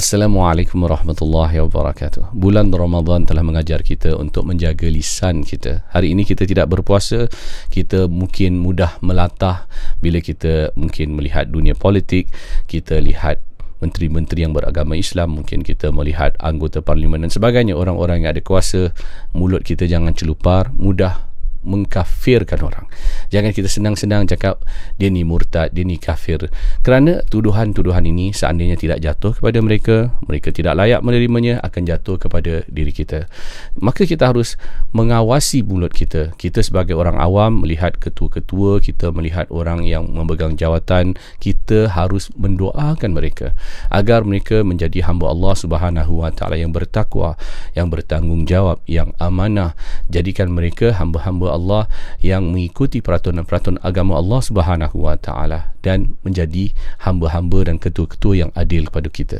Assalamualaikum warahmatullahi wabarakatuh. Bulan Ramadan telah mengajar kita untuk menjaga lisan kita. Hari ini kita tidak berpuasa, kita mungkin mudah melatah bila kita mungkin melihat dunia politik, kita lihat menteri-menteri yang beragama Islam, mungkin kita melihat anggota parlimen dan sebagainya, orang-orang yang ada kuasa. Mulut kita jangan celupar, mudah mengkafirkan orang. Jangan kita senang-senang cakap dia ni murtad, dia ni kafir, kerana tuduhan-tuduhan ini seandainya tidak jatuh kepada mereka, mereka tidak layak menerimanya, akan jatuh kepada diri kita. Maka kita harus mengawasi mulut kita. Kita sebagai orang awam melihat ketua-ketua, kita melihat orang yang memegang jawatan, kita harus mendoakan mereka agar mereka menjadi hamba Allah Subhanahu wa taala yang bertakwa, yang bertanggungjawab, yang amanah. Jadikan mereka hamba-hamba Allah yang mengikuti peraturan-peraturan agama Allah Subhanahu wa taala dan menjadi hamba-hamba dan ketua-ketua yang adil kepada kita.